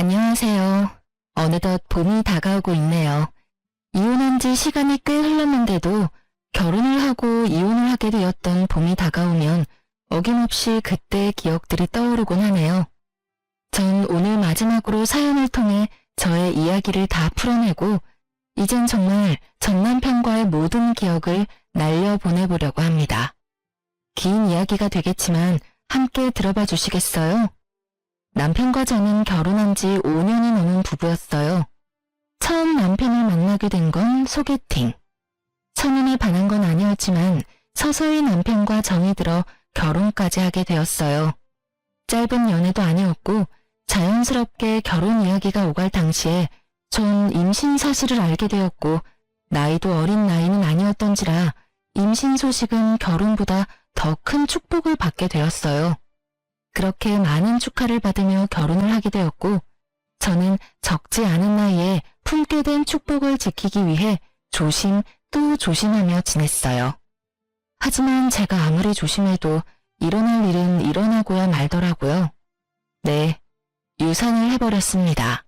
안녕하세요. 어느덧 봄이 다가오고 있네요. 이혼한 지 시간이 꽤 흘렀는데도 결혼을 하고 이혼을 하게 되었던 봄이 다가오면 어김없이 그때의 기억들이 떠오르곤 하네요. 전 오늘 마지막으로 사연을 통해 저의 이야기를 다 풀어내고 이젠 정말 전 남편과의 모든 기억을 날려보내보려고 합니다. 긴 이야기가 되겠지만 함께 들어봐 주시겠어요? 남편과 저는 결혼한 지 5년이 넘은 부부였어요. 처음 남편을 만나게 된 건 소개팅. 첫눈에 반한 건 아니었지만 서서히 남편과 정이 들어 결혼까지 하게 되었어요. 짧은 연애도 아니었고 자연스럽게 결혼 이야기가 오갈 당시에 전 임신 사실을 알게 되었고 나이도 어린 나이는 아니었던지라 임신 소식은 결혼보다 더 큰 축복을 받게 되었어요. 그렇게 많은 축하를 받으며 결혼을 하게 되었고 저는 적지 않은 나이에 품게 된 축복을 지키기 위해 조심 또 조심하며 지냈어요. 하지만 제가 아무리 조심해도 일어날 일은 일어나고야 말더라고요. 네, 유산을 해버렸습니다.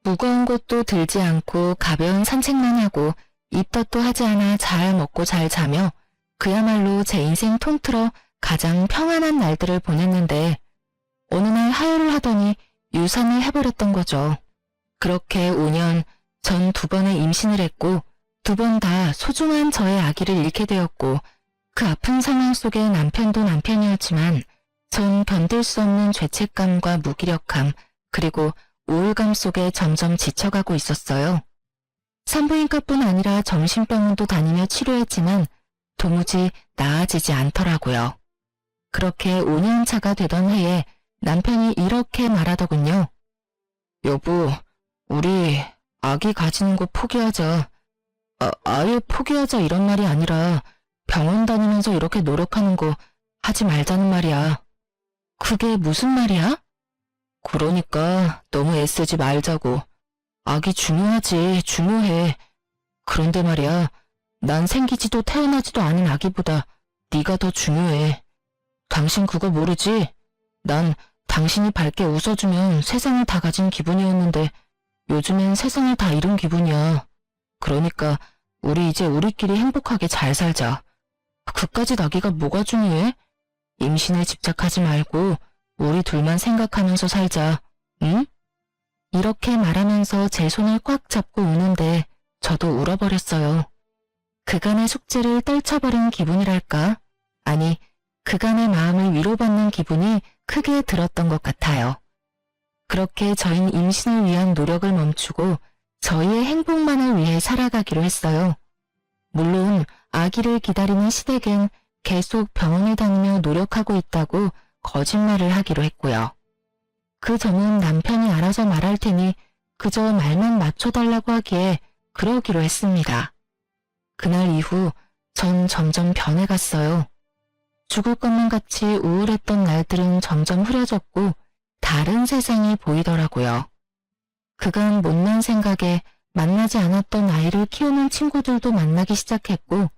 무거운 것도 들지 않고 가벼운 산책만 하고 입덧도 하지 않아 잘 먹고 잘 자며 그야말로 제 인생 통틀어 가장 평안한 날들을 보냈는데 어느 날 하혈을 하더니 유산을 해버렸던 거죠. 그렇게 5년 전 2번의 임신을 했고 2번 다 소중한 저의 아기를 잃게 되었고 그 아픈 상황 속에 남편도 남편이었지만 전 견딜 수 없는 죄책감과 무기력함 그리고 우울감 속에 점점 지쳐가고 있었어요. 산부인과뿐 아니라 정신병원도 다니며 치료했지만 도무지 나아지지 않더라고요. 그렇게 5년 차가 되던 해에 남편이 이렇게 말하더군요. 여보, 우리 아기 가지는 거 포기하자. 아예 포기하자 이런 말이 아니라 병원 다니면서 이렇게 노력하는 거 하지 말자는 말이야. 그게 무슨 말이야? 그러니까 너무 애쓰지 말자고. 아기 중요하지, 중요해. 그런데 말이야, 난 생기지도 태어나지도 않은 아기보다 네가 더 중요해. 당신 그거 모르지? 난 당신이 밝게 웃어주면 세상을 다 가진 기분이었는데 요즘엔 세상을 다 잃은 기분이야. 그러니까 우리 이제 우리끼리 행복하게 잘 살자. 그까짓 아기가 뭐가 중요해? 임신에 집착하지 말고 우리 둘만 생각하면서 살자. 응? 이렇게 말하면서 제 손을 꽉 잡고 우는데 저도 울어버렸어요. 그간의 숙제를 떨쳐버린 기분이랄까? 아니, 그간의 마음을 위로받는 기분이 크게 들었던 것 같아요. 그렇게 저희는 임신을 위한 노력을 멈추고 저희의 행복만을 위해 살아가기로 했어요. 물론 아기를 기다리는 시댁엔 계속 병원에 다니며 노력하고 있다고 거짓말을 하기로 했고요. 그 점은 남편이 알아서 말할 테니 그저 말만 맞춰달라고 하기에 그러기로 했습니다. 그날 이후 전 점점 변해갔어요. 죽을 것만 같이 우울했던 날들은 점점 흐려졌고 다른 세상이 보이더라고요. 그간 못난 생각에 만나지 않았던 아이를 키우는 친구들도 만나기 시작했고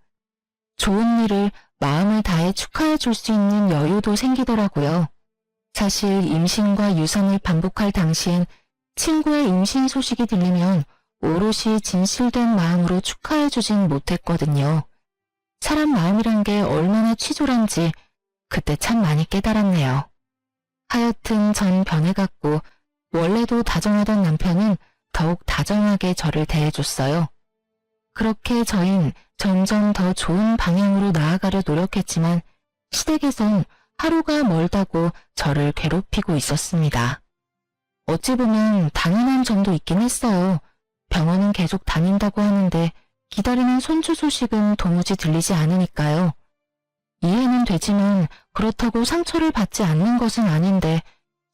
좋은 일을 마음을 다해 축하해 줄 수 있는 여유도 생기더라고요. 사실 임신과 유산을 반복할 당시엔 친구의 임신 소식이 들리면 오롯이 진실된 마음으로 축하해 주진 못했거든요. 사람 마음이란 게 얼마나 치졸한지 그때 참 많이 깨달았네요. 하여튼 전 변해갔고 원래도 다정하던 남편은 더욱 다정하게 저를 대해줬어요. 그렇게 저흰 점점 더 좋은 방향으로 나아가려 노력했지만 시댁에선 하루가 멀다고 저를 괴롭히고 있었습니다. 어찌 보면 당연한 점도 있긴 했어요. 병원은 계속 다닌다고 하는데 기다리는 손주 소식은 도무지 들리지 않으니까요. 이해는 되지만 그렇다고 상처를 받지 않는 것은 아닌데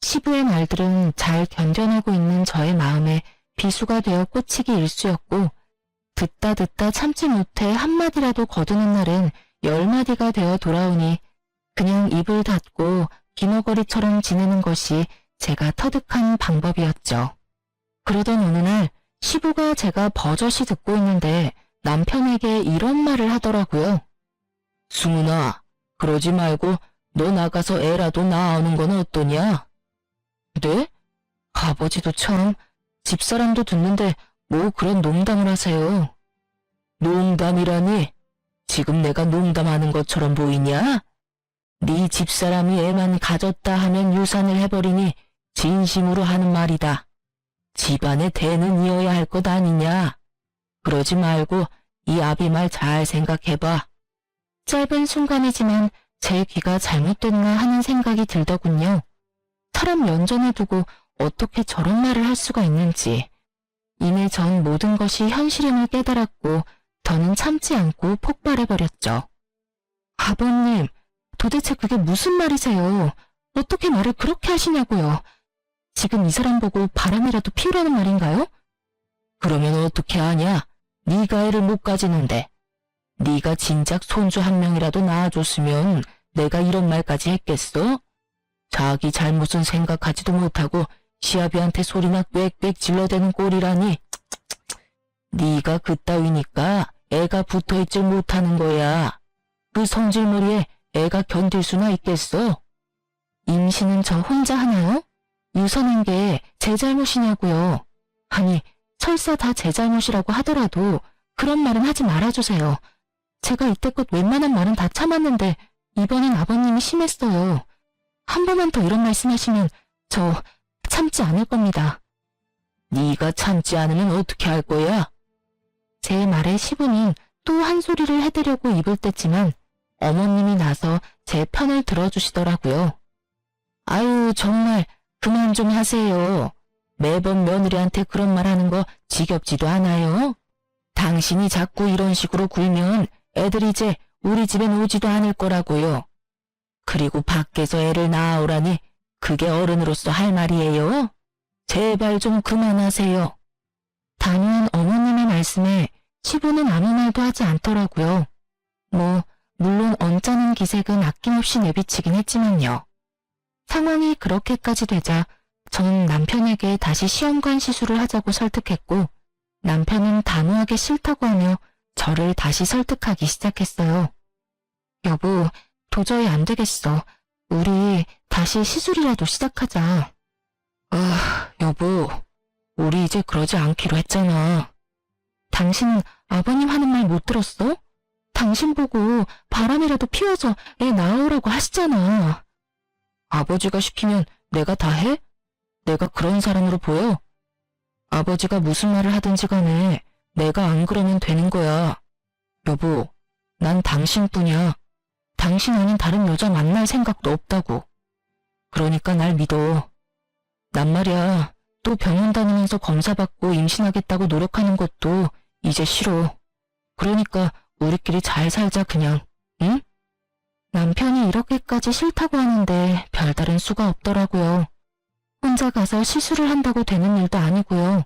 시부의 말들은 잘 견뎌내고 있는 저의 마음에 비수가 되어 꽂히기 일쑤였고 듣다 참지 못해 한마디라도 거두는 날은 10마디가 되어 돌아오니 그냥 입을 닫고 기너거리처럼 지내는 것이 제가 터득한 방법이었죠. 그러던 어느 날 시부가 제가 버젓이 듣고 있는데 남편에게 이런 말을 하더라고요. 승훈아, 그러지 말고 너 나가서 애라도 낳아오는 건 어떠냐? 네? 아버지도 참, 집사람도 듣는데 뭐 그런 농담을 하세요. 농담이라니? 지금 내가 농담하는 것처럼 보이냐? 네 집사람이 애만 가졌다 하면 유산을 해버리니 진심으로 하는 말이다. 집안의 대는 이어야 할 것 아니냐? 그러지 말고 이 아비 말 잘 생각해봐. 짧은 순간이지만 제 귀가 잘못됐나 하는 생각이 들더군요. 사람 연전에 두고 어떻게 저런 말을 할 수가 있는지. 이내 전 모든 것이 현실임을 깨달았고 더는 참지 않고 폭발해버렸죠. 아버님, 도대체 그게 무슨 말이세요? 어떻게 말을 그렇게 하시냐고요? 지금 이 사람 보고 바람이라도 피우라는 말인가요? 그러면 어떻게 하냐? 네가 애를 못 가지는데. 네가 진작 손주 한 명이라도 낳아줬으면 내가 이런 말까지 했겠어? 자기 잘못은 생각하지도 못하고 시아비한테 소리나 꽥꽥 질러대는 꼴이라니. 네가 그따위니까 애가 붙어있질 못하는 거야. 그 성질머리에 애가 견딜 수나 있겠어? 임신은 저 혼자 하나요? 유선한 게 제 잘못이냐고요. 아니, 설사 다 제 잘못이라고 하더라도 그런 말은 하지 말아주세요. 제가 이때껏 웬만한 말은 다 참았는데 이번엔 아버님이 심했어요. 한 번만 더 이런 말씀하시면 저 참지 않을 겁니다. 네가 참지 않으면 어떻게 할 거야? 제 말에 시부는 또 한 소리를 해대려고 입을 뗐지만 어머님이 나서 제 편을 들어주시더라고요. 아유, 정말 그만 좀 하세요. 매번 며느리한테 그런 말 하는 거 지겹지도 않아요? 당신이 자꾸 이런 식으로 굴면 애들이 이제 우리 집엔 오지도 않을 거라고요. 그리고 밖에서 애를 낳아오라니 그게 어른으로서 할 말이에요? 제발 좀 그만하세요. 단호한 어머님의 말씀에 시부는 아무 말도 하지 않더라고요. 물론 언짢은 기색은 아낌없이 내비치긴 했지만요. 상황이 그렇게까지 되자 전 남편에게 다시 시험관 시술을 하자고 설득했고 남편은 단호하게 싫다고 하며 저를 다시 설득하기 시작했어요. 여보, 도저히 안 되겠어. 우리 다시 시술이라도 시작하자. 여보, 우리 이제 그러지 않기로 했잖아. 당신 아버님 하는 말 못 들었어? 당신 보고 바람이라도 피워서 애 낳으라고 하시잖아. 아버지가 시키면 내가 다 해? 내가 그런 사람으로 보여? 아버지가 무슨 말을 하든지 간에 내가 안 그러면 되는 거야. 여보, 난 당신뿐이야. 당신 아닌 다른 여자 만날 생각도 없다고. 그러니까 날 믿어. 난 말이야, 또 병원 다니면서 검사받고 임신하겠다고 노력하는 것도 이제 싫어. 그러니까 우리끼리 잘 살자 그냥, 응? 남편이 이렇게까지 싫다고 하는데 별다른 수가 없더라고요. 혼자 가서 시술을 한다고 되는 일도 아니고요.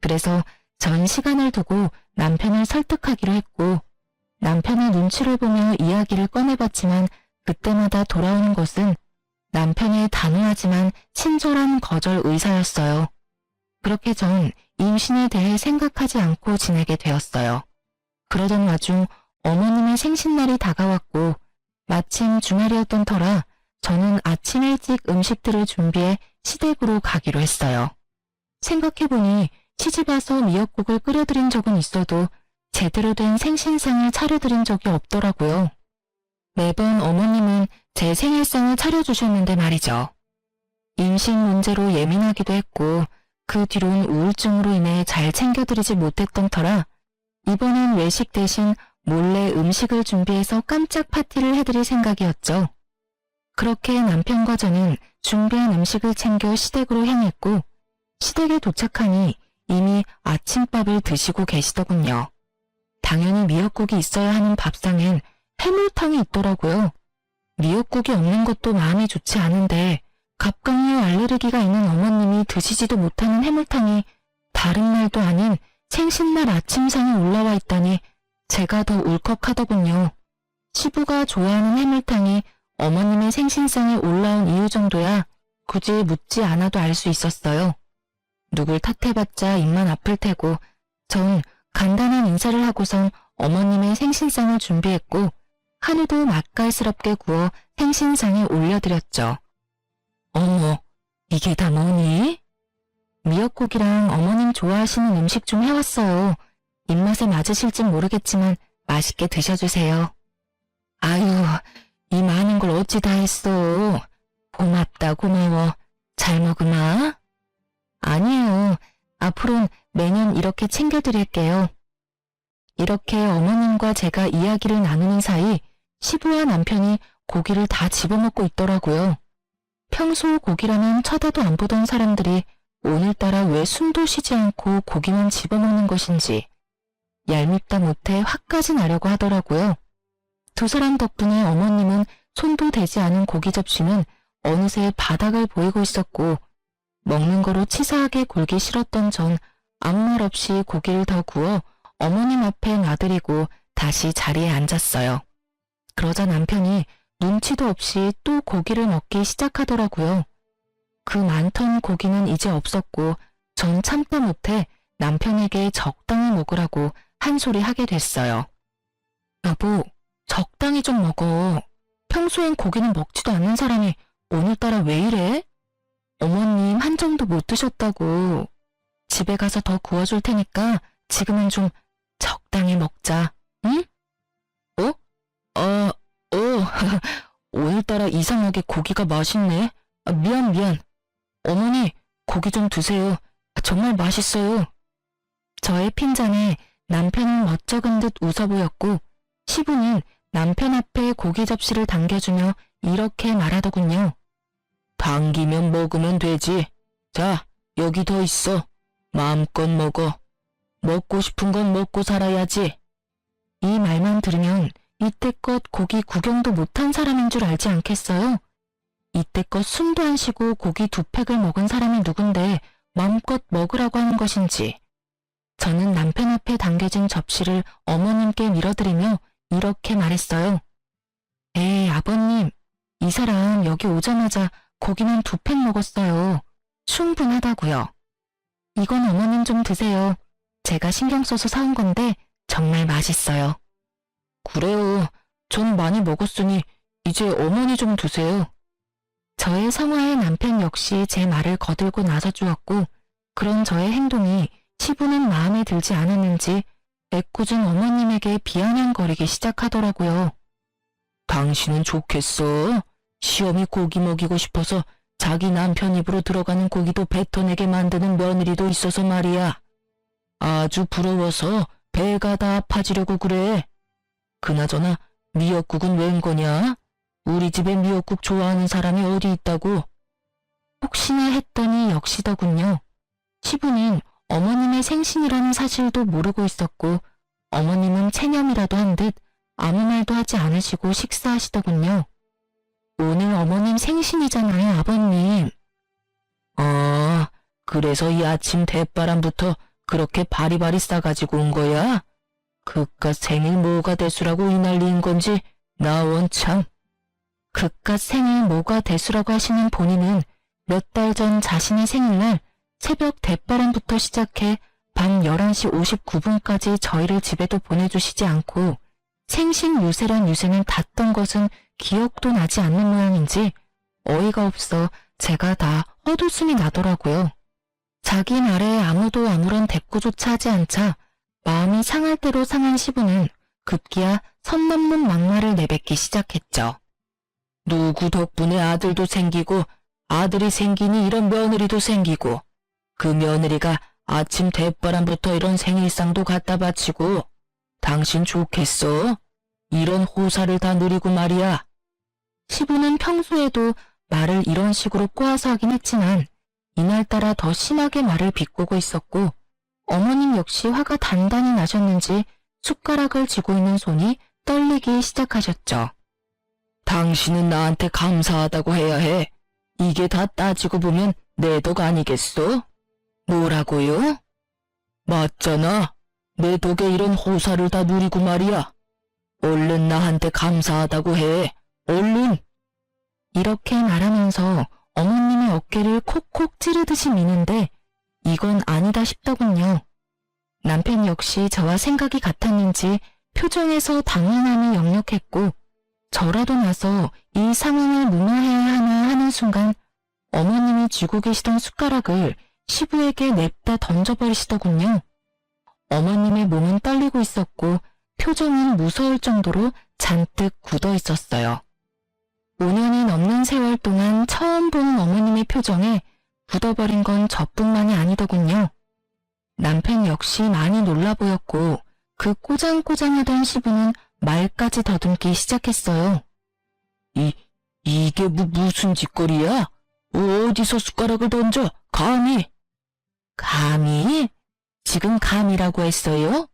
그래서 전 시간을 두고 남편을 설득하기로 했고 남편의 눈치를 보며 이야기를 꺼내봤지만 그때마다 돌아오는 것은 남편의 단호하지만 친절한 거절 의사였어요. 그렇게 전 임신에 대해 생각하지 않고 지내게 되었어요. 그러던 와중 어머님의 생신날이 다가왔고 마침 주말이었던 터라 저는 아침 일찍 음식들을 준비해 시댁으로 가기로 했어요. 생각해보니 시집와서 미역국을 끓여드린 적은 있어도 제대로 된 생신상을 차려드린 적이 없더라고요. 매번 어머님은 제 생일상을 차려주셨는데 말이죠. 임신 문제로 예민하기도 했고 그 뒤론 우울증으로 인해 잘 챙겨드리지 못했던 터라 이번엔 외식 대신 몰래 음식을 준비해서 깜짝 파티를 해드릴 생각이었죠. 그렇게 남편과 저는 준비한 음식을 챙겨 시댁으로 향했고 시댁에 도착하니 이미 아침밥을 드시고 계시더군요. 당연히 미역국이 있어야 하는 밥상엔 해물탕이 있더라고요. 미역국이 없는 것도 마음이 좋지 않은데 갑각류 알레르기가 있는 어머님이 드시지도 못하는 해물탕이 다른 날도 아닌 생신날 아침상에 올라와 있다니 제가 더 울컥하더군요. 시부가 좋아하는 해물탕이 어머님의 생신상에 올라온 이유 정도야 굳이 묻지 않아도 알 수 있었어요. 누굴 탓해봤자 입만 아플 테고 전 간단한 인사를 하고선 어머님의 생신상을 준비했고 한우도 맛깔스럽게 구워 생신상에 올려드렸죠. 어머, 이게 다 뭐니? 미역국이랑 어머님 좋아하시는 음식 좀 해왔어요. 입맛에 맞으실진 모르겠지만 맛있게 드셔주세요. 아유, 이 많은 걸 어찌 다 했어. 고맙다, 고마워. 잘 먹으마. 아니에요. 앞으론 매년 이렇게 챙겨드릴게요. 이렇게 어머님과 제가 이야기를 나누는 사이 시부와 남편이 고기를 다 집어먹고 있더라고요. 평소 고기라면 쳐다도 안 보던 사람들이 오늘따라 왜 숨도 쉬지 않고 고기만 집어먹는 것인지 얄밉다 못해 화까지 나려고 하더라고요. 두 사람 덕분에 어머님은 손도 대지 않은 고기 접시는 어느새 바닥을 보이고 있었고 먹는 거로 치사하게 굴기 싫었던 전 아무 말 없이 고기를 더 구워 어머님 앞에 놔드리고 다시 자리에 앉았어요. 그러자 남편이 눈치도 없이 또 고기를 먹기 시작하더라고요. 그 많던 고기는 이제 없었고 전 참다 못해 남편에게 적당히 먹으라고 한 소리 하게 됐어요. 여보, 적당히 좀 먹어. 평소엔 고기는 먹지도 않는 사람이 오늘따라 왜 이래? 어머님 한 점도 못 드셨다고. 집에 가서 더 구워줄 테니까 지금은 좀 적당히 먹자, 응? 오늘따라 이상하게 고기가 맛있네. 미안. 어머니, 고기 좀 드세요. 정말 맛있어요. 저의 핀잔에 남편은 멋쩍은 듯 웃어 보였고 시부는 남편 앞에 고기 접시를 당겨주며 이렇게 말하더군요. 당기면 먹으면 되지. 자, 여기 더 있어. 마음껏 먹어. 먹고 싶은 건 먹고 살아야지. 이 말만 들으면 이때껏 고기 구경도 못한 사람인 줄 알지 않겠어요? 이때껏 숨도 안 쉬고 고기 2팩을 먹은 사람이 누군데 마음껏 먹으라고 하는 것인지. 저는 남편 앞에 당겨진 접시를 어머님께 밀어드리며 이렇게 말했어요. 에이, 아버님, 이 사람 여기 오자마자 고기는 2팩 먹었어요. 충분하다고요. 이건 어머님 좀 드세요. 제가 신경 써서 사온 건데 정말 맛있어요. 그래요. 전 많이 먹었으니 이제 어머니 좀 드세요. 저의 성화의 남편 역시 제 말을 거들고 나서주었고 그런 저의 행동이 시부는 마음에 들지 않았는지 애꿎은 어머님에게 비아냥거리기 시작하더라고요. 당신은 좋겠어. 시엄이 고기 먹이고 싶어서 자기 남편 입으로 들어가는 고기도 뱉어내게 만드는 며느리도 있어서 말이야. 아주 부러워서 배가 다 아파지려고 그래. 그나저나 미역국은 웬 거냐? 우리 집에 미역국 좋아하는 사람이 어디 있다고? 혹시나 했더니 역시더군요. 시부는 어머님의 생신이라는 사실도 모르고 있었고 어머님은 체념이라도 한 듯 아무 말도 하지 않으시고 식사하시더군요. 오늘 어머님 생신이잖아요, 아버님. 그래서 이 아침 대바람부터 그렇게 바리바리 싸가지고 온 거야? 그깟 생일 뭐가 대수라고 이 난리인 건지 나 원참. 그깟 생일 뭐가 대수라고 하시는 본인은 몇 달 전 자신의 생일날 새벽 대바람부터 시작해 밤 11시 59분까지 저희를 집에도 보내주시지 않고 생신 유세란 유세는 닿던 것은 기억도 나지 않는 모양인지 어이가 없어 제가 다 헛웃음이 나더라고요. 자기 말에 아무도 아무런 대꾸조차 하지 않자 마음이 상할 대로 상한 시부는 급기야 선 넘는 막말을 내뱉기 시작했죠. 누구 덕분에 아들도 생기고 아들이 생기니 이런 며느리도 생기고 그 며느리가 아침 대바람부터 이런 생일상도 갖다 바치고 당신 좋겠어? 이런 호사를 다 누리고 말이야. 시부는 평소에도 말을 이런 식으로 꼬아서 하긴 했지만 이날따라 더 심하게 말을 비꼬고 있었고 어머님 역시 화가 단단히 나셨는지 숟가락을 쥐고 있는 손이 떨리기 시작하셨죠. 당신은 나한테 감사하다고 해야 해. 이게 다 따지고 보면 내 덕 아니겠어? 뭐라고요? 맞잖아. 내 덕에 이런 호사를 다 누리고 말이야. 얼른 나한테 감사하다고 해. 얼른. 이렇게 말하면서 어머님의 어깨를 콕콕 찌르듯이 미는데 이건 아니다 싶더군요. 남편 역시 저와 생각이 같았는지 표정에서 당연함이 역력했고 저라도 나서 이 상황을 무마해야 하나 하는 순간 어머님이 쥐고 계시던 숟가락을 시부에게 냅다 던져버리시더군요. 어머님의 몸은 떨리고 있었고 표정은 무서울 정도로 잔뜩 굳어 있었어요. 5년이 넘는 세월 동안 처음 보는 어머님의 표정에 굳어버린 건 저뿐만이 아니더군요. 남편 역시 많이 놀라 보였고 그 꼬장꼬장하던 시부는 말까지 더듬기 시작했어요. 이게 무슨 짓거리야? 어디서 숟가락을 던져? 감히? 감히? 지금 감이라고 했어요?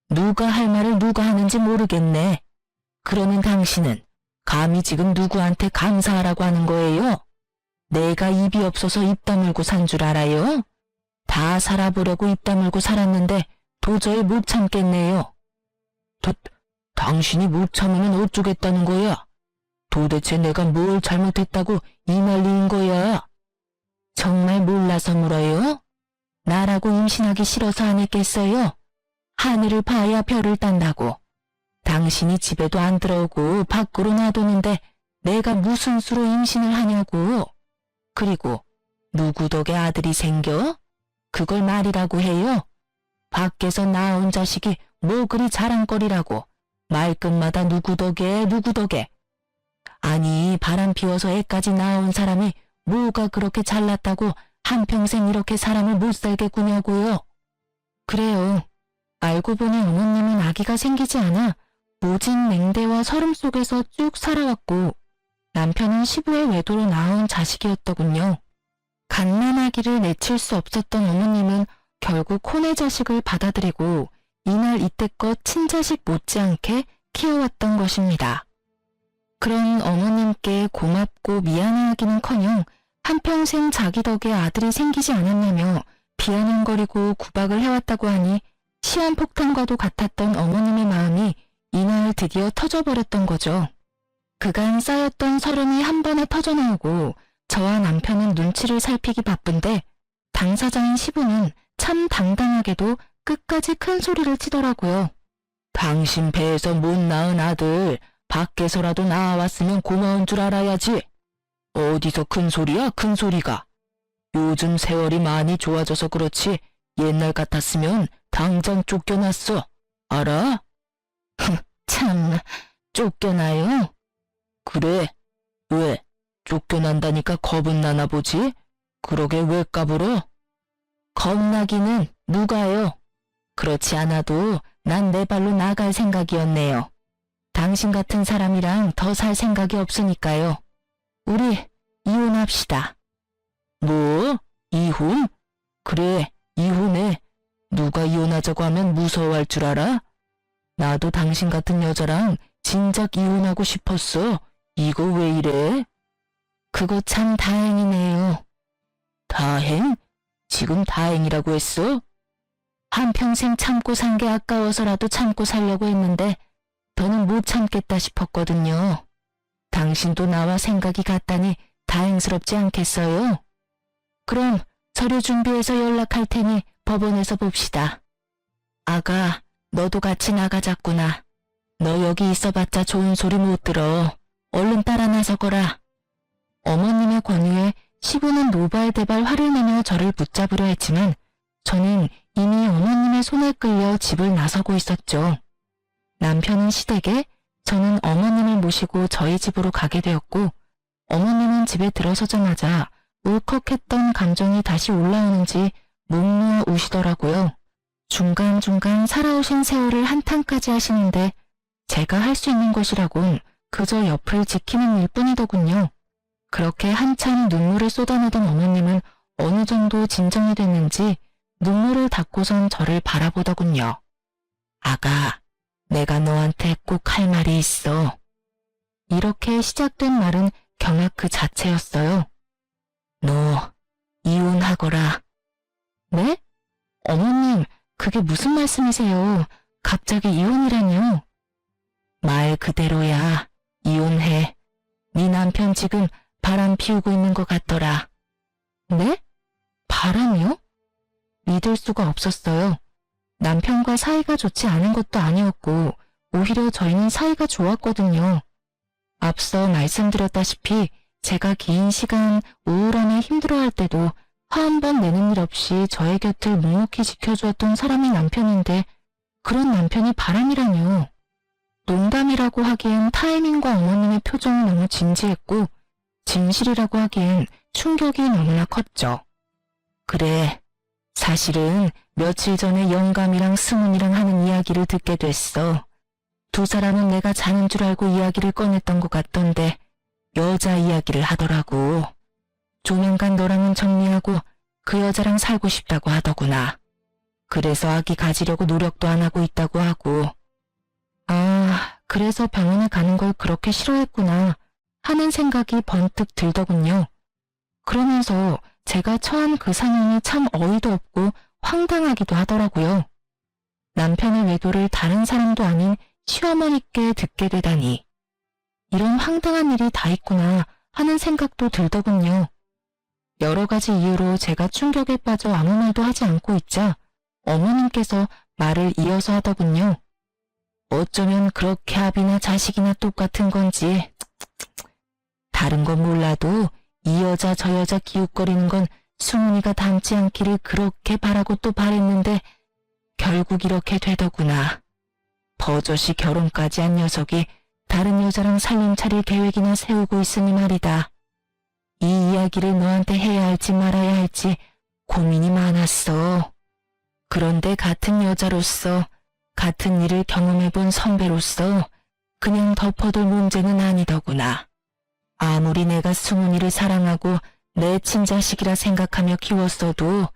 누가 할 말을 누가 하는지 모르겠네. 그러는 당신은 감히 지금 누구한테 감사하라고 하는 거예요? 내가 입이 없어서 입 다물고 산 줄 알아요? 다 살아보려고 입 다물고 살았는데 도저히 못 참겠네요. 당신이 못 참으면 어쩌겠다는 거야? 도대체 내가 뭘 잘못했다고 이 난리인 거야? 정말 몰라서 물어요? 나라고 임신하기 싫어서 안 했겠어요? 하늘을 봐야 별을 딴다고. 당신이 집에도 안 들어오고 밖으로 놔두는데 내가 무슨 수로 임신을 하냐고. 그리고 누구 덕에 아들이 생겨? 그걸 말이라고 해요? 밖에서 낳아온 자식이 뭐 그리 자랑거리라고. 말끝마다 누구 덕에 누구 덕에. 아니 바람 피워서 애까지 낳아온 사람이 뭐가 그렇게 잘났다고 한평생 이렇게 사람을 못 살게 구냐고요. 그래요. 알고 보니 어머님은 아기가 생기지 않아 모진 냉대와 서름 속에서 쭉 살아왔고 남편은 시부의 외도로 낳아온 자식이었더군요. 갓난아기를 내칠 수 없었던 어머님은 결국 혼의 자식을 받아들이고 이날 이때껏 친자식 못지않게 키워왔던 것입니다. 그런 어머님께 고맙고 미안해하기는커녕 한평생 자기 덕에 아들이 생기지 않았냐며 비아냥거리고 구박을 해왔다고 하니 시한폭탄과도 같았던 어머님의 마음이 이날 드디어 터져버렸던 거죠. 그간 쌓였던 서름이 한 번에 터져나오고 저와 남편은 눈치를 살피기 바쁜데 당사자인 시부는 참 당당하게도 끝까지 큰 소리를 치더라고요. 당신 배에서 못 낳은 아들 밖에서라도 나왔으면 고마운 줄 알아야지. 어디서 큰 소리야, 큰 소리가. 요즘 세월이 많이 좋아져서 그렇지 옛날 같았으면 당장 쫓겨났어. 알아? 참, 쫓겨나요? 그래. 왜? 쫓겨난다니까 겁은 나나 보지? 그러게 왜 까불어? 겁나기는 누가요? 그렇지 않아도 난 내 발로 나갈 생각이었네요. 당신 같은 사람이랑 더 살 생각이 없으니까요. 우리 이혼합시다. 뭐? 이혼? 그래, 이혼해. 누가 이혼하자고 하면 무서워할 줄 알아? 나도 당신 같은 여자랑 진작 이혼하고 싶었어. 이거 왜 이래? 그거 참 다행이네요. 다행? 지금 다행이라고 했어? 한평생 참고 산 게 아까워서라도 참고 살려고 했는데 더는 못 참겠다 싶었거든요. 당신도 나와 생각이 같다니 다행스럽지 않겠어요? 그럼 서류 준비해서 연락할 테니 법원에서 봅시다. 아가, 너도 같이 나가자꾸나. 너 여기 있어봤자 좋은 소리 못 들어. 얼른 따라 나서거라. 어머님의 권유에 시부는 노발대발 화를 내며 저를 붙잡으려 했지만 저는 이미 어머님의 손에 끌려 집을 나서고 있었죠. 남편은 시댁에, 저는 어머님을 모시고 저희 집으로 가게 되었고 어머님은 집에 들어서자마자 울컥했던 감정이 다시 올라오는지 목 놓아 우시더라고요. 중간중간 살아오신 세월을 한탄까지 하시는데 제가 할 수 있는 것이라곤 그저 옆을 지키는 일뿐이더군요. 그렇게 한참 눈물을 쏟아내던 어머님은 어느 정도 진정이 됐는지 눈물을 닦고선 저를 바라보더군요. 아가, 내가 너한테 꼭 할 말이 있어. 이렇게 시작된 말은 경악 그 자체였어요. 너 이혼하거라. 네? 어머님, 그게 무슨 말씀이세요? 갑자기 이혼이라뇨? 말 그대로야. 이혼해. 네 남편 지금 바람 피우고 있는 것 같더라. 네? 바람이요? 믿을 수가 없었어요. 남편과 사이가 좋지 않은 것도 아니었고 오히려 저희는 사이가 좋았거든요. 앞서 말씀드렸다시피 제가 긴 시간 우울함에 힘들어할 때도 화 한 번 내는 일 없이 저의 곁을 묵묵히 지켜주었던 사람이 남편인데 그런 남편이 바람이라뇨. 농담이라고 하기엔 타이밍과 어머님의 표정이 너무 진지했고 진실이라고 하기엔 충격이 너무나 컸죠. 그래, 사실은 며칠 전에 영감이랑 승훈이랑 하는 이야기를 듣게 됐어. 두 사람은 내가 자는 줄 알고 이야기를 꺼냈던 것 같던데 여자 이야기를 하더라고. 조만간 너랑은 정리하고 그 여자랑 살고 싶다고 하더구나. 그래서 아기 가지려고 노력도 안 하고 있다고 하고. 아, 그래서 병원에 가는 걸 그렇게 싫어했구나 하는 생각이 번뜩 들더군요. 그러면서 제가 처한 그 상황이 참 어이도 없고 황당하기도 하더라고요. 남편의 외도를 다른 사람도 아닌 시어머니께 듣게 되다니. 이런 황당한 일이 다 있구나 하는 생각도 들더군요. 여러 가지 이유로 제가 충격에 빠져 아무 말도 하지 않고 있자 어머님께서 말을 이어서 하더군요. 어쩌면 그렇게 아비나 자식이나 똑같은 건지. 다른 건 몰라도 이 여자 저 여자 기웃거리는 건 승훈이가 닮지 않기를 그렇게 바라고 또 바랬는데 결국 이렇게 되더구나. 버젓이 결혼까지 한 녀석이 다른 여자랑 살림 차릴 계획이나 세우고 있으니 말이다. 이 이야기를 너한테 해야 할지 말아야 할지 고민이 많았어. 그런데 같은 여자로서 같은 일을 경험해본 선배로서 그냥 덮어둘 문제는 아니더구나. 아무리 내가 승훈이를 사랑하고 내 친자식이라 생각하며 키웠어도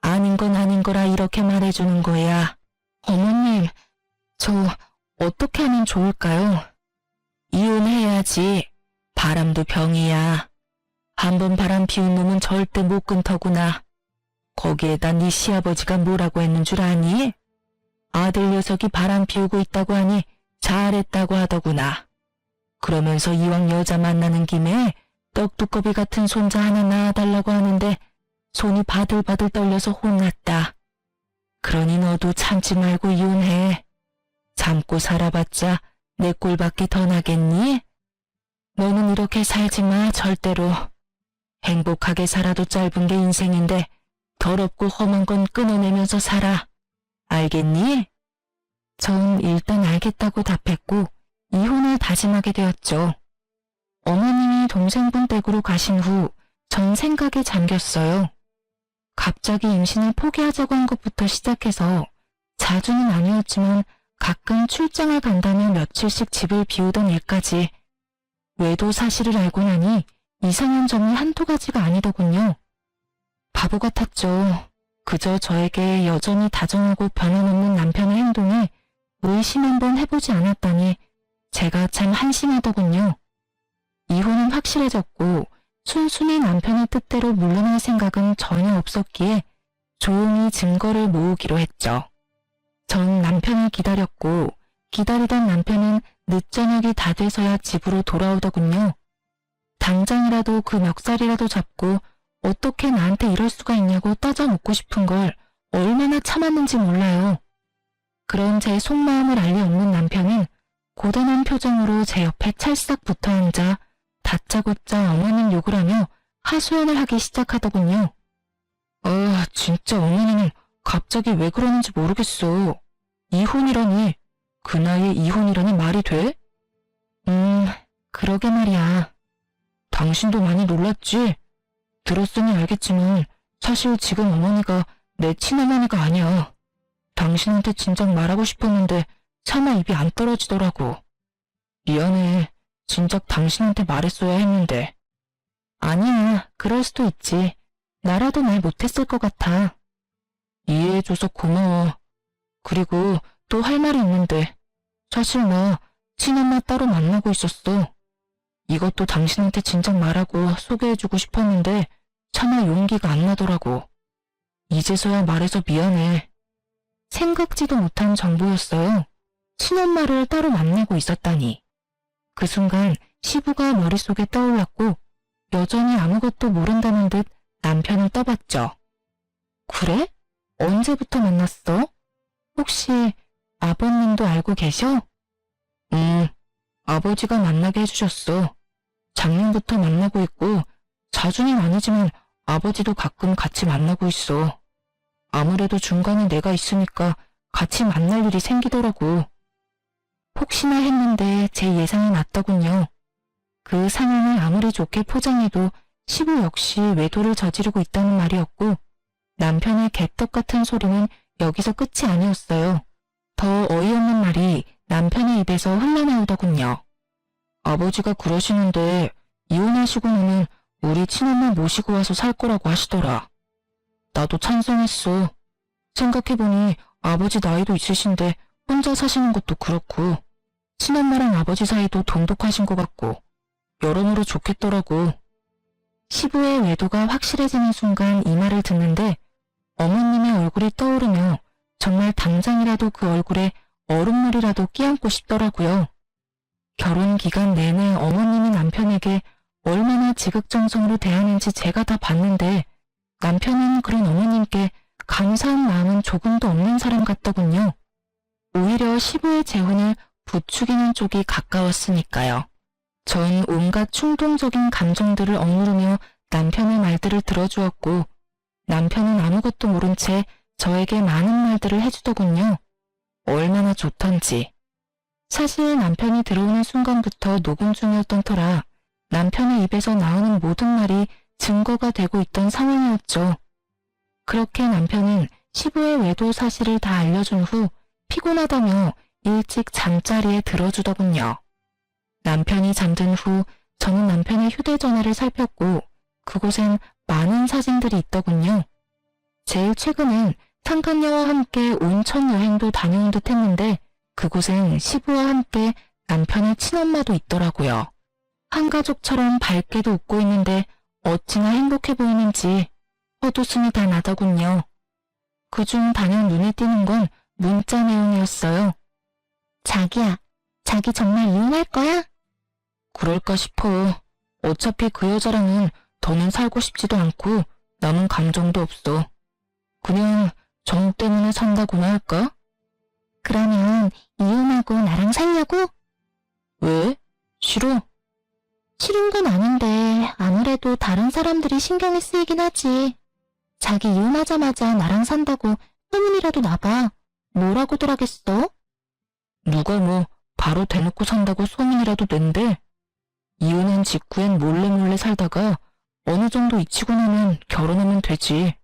아닌 건 아닌 거라 이렇게 말해주는 거야. 어머님, 저 어떻게 하면 좋을까요? 이혼해야지. 바람도 병이야. 한번 바람 피운 놈은 절대 못 끊더구나. 거기에다 네 시아버지가 뭐라고 했는 줄 아니? 아들 녀석이 바람 피우고 있다고 하니 잘했다고 하더구나. 그러면서 이왕 여자 만나는 김에 떡두꺼비 같은 손자 하나 낳아달라고 하는데 손이 바들바들 떨려서 혼났다. 그러니 너도 참지 말고 이혼해. 참고 살아봤자 내 꼴밖에 더 나겠니? 너는 이렇게 살지 마, 절대로. 행복하게 살아도 짧은 게 인생인데 더럽고 험한 건 끊어내면서 살아. 알겠니? 전 일단 알겠다고 답했고 이혼을 다짐하게 되었죠. 어머님이 동생분 댁으로 가신 후 전 생각에 잠겼어요. 갑자기 임신을 포기하자고 한 것부터 시작해서 자주는 아니었지만 가끔 출장을 간다며 며칠씩 집을 비우던 일까지 외도 사실을 알고 나니 이상한 점이 한두 가지가 아니더군요. 바보 같았죠. 그저 저에게 여전히 다정하고 변함없는 남편의 행동에 의심 한번 해보지 않았다니 제가 참 한심하더군요. 이혼은 확실해졌고 순순히 남편의 뜻대로 물러날 생각은 전혀 없었기에 조용히 증거를 모으기로 했죠. 전 남편을 기다렸고 기다리던 남편은 늦저녁이 다 돼서야 집으로 돌아오더군요. 당장이라도 그 멱살이라도 잡고 어떻게 나한테 이럴 수가 있냐고 따져 묻고 싶은 걸 얼마나 참았는지 몰라요. 그런 제 속마음을 알리 없는 남편은 고단한 표정으로 제 옆에 찰싹 붙어 앉아 다짜고짜 어머님 욕을 하며 하소연을 하기 시작하더군요. 진짜 어머니는 갑자기 왜 그러는지 모르겠어. 이혼이라니, 그 나이에 이혼이라니 말이 돼? 그러게 말이야. 당신도 많이 놀랐지? 들었으니 알겠지만 사실 지금 어머니가 내 친어머니가 아니야. 당신한테 진작 말하고 싶었는데 차마 입이 안 떨어지더라고. 미안해. 진작 당신한테 말했어야 했는데. 아니야, 그럴 수도 있지. 나라도 말 못했을 것 같아. 이해해줘서 고마워. 그리고 또 할 말이 있는데 사실 나 친엄마 따로 만나고 있었어. 이것도 당신한테 진작 말하고 소개해주고 싶었는데 차마 용기가 안 나더라고. 이제서야 말해서 미안해. 생각지도 못한 정보였어요. 친엄마를 따로 만나고 있었다니. 그 순간 시부가 머릿속에 떠올랐고 여전히 아무것도 모른다는 듯 남편을 떠봤죠. 그래? 언제부터 만났어? 혹시 아버님도 알고 계셔? 아버지가 만나게 해주셨어. 작년부터 만나고 있고 자주는 아니지만 아버지도 가끔 같이 만나고 있어. 아무래도 중간에 내가 있으니까 같이 만날 일이 생기더라고. 혹시나 했는데 제 예상이 맞더군요. 그 상황을 아무리 좋게 포장해도 시부 역시 외도를 저지르고 있다는 말이었고, 남편의 개떡 같은 소리는 여기서 끝이 아니었어요. 더 어이없는 말이 남편의 입에서 흘러나오더군요. 아버지가 그러시는데 이혼하시고 나면 우리 친엄마 모시고 와서 살 거라고 하시더라. 나도 찬성했어. 생각해보니 아버지 나이도 있으신데 혼자 사시는 것도 그렇고, 친엄마랑 아버지 사이도 돈독하신 것 같고 여러모로 좋겠더라고. 시부의 외도가 확실해지는 순간 이 말을 듣는데 어머님의 얼굴이 떠오르며 정말 당장이라도 그 얼굴에 얼음물이라도 끼얹고 싶더라고요. 결혼 기간 내내 어머님이 남편에게 얼마나 지극정성으로 대하는지 제가 다 봤는데, 남편은 그런 어머님께 감사한 마음은 조금도 없는 사람 같더군요. 오히려 시부의 재혼을 부추기는 쪽이 가까웠으니까요. 전 온갖 충동적인 감정들을 억누르며 남편의 말들을 들어주었고, 남편은 아무것도 모른 채 저에게 많은 말들을 해주더군요. 얼마나 좋던지. 사실 남편이 들어오는 순간부터 녹음 중이었던 터라 남편의 입에서 나오는 모든 말이 증거가 되고 있던 상황이었죠. 그렇게 남편은 시부의 외도 사실을 다 알려준 후 피곤하다며 일찍 잠자리에 들어주더군요. 남편이 잠든 후 저는 남편의 휴대전화를 살폈고 그곳엔 많은 사진들이 있더군요. 제일 최근엔 상간녀와 함께 온천 여행도 다녀온 듯 했는데 그곳엔 시부와 함께 남편의 친엄마도 있더라고요. 한 가족처럼 밝게도 웃고 있는데 어찌나 행복해 보이는지 헛웃음이 다 나더군요. 그중 단연 눈에 띄는 건 문자 내용이었어요. 자기야, 자기 정말 이혼할 거야? 그럴까 싶어. 어차피 그 여자랑은 더는 살고 싶지도 않고 남은 감정도 없어. 그냥 정 때문에 산다고나 할까? 그러면 이혼하고 나랑 살려고? 왜? 싫어? 싫은 건 아닌데 아무래도 다른 사람들이 신경이 쓰이긴 하지. 자기 이혼하자마자 나랑 산다고 소문이라도 나봐. 뭐라고들 하겠어? 누가 뭐 바로 대놓고 산다고 소문이라도 낸대? 이혼한 직후엔 몰래 살다가 어느 정도 잊히고 나면 결혼하면 되지.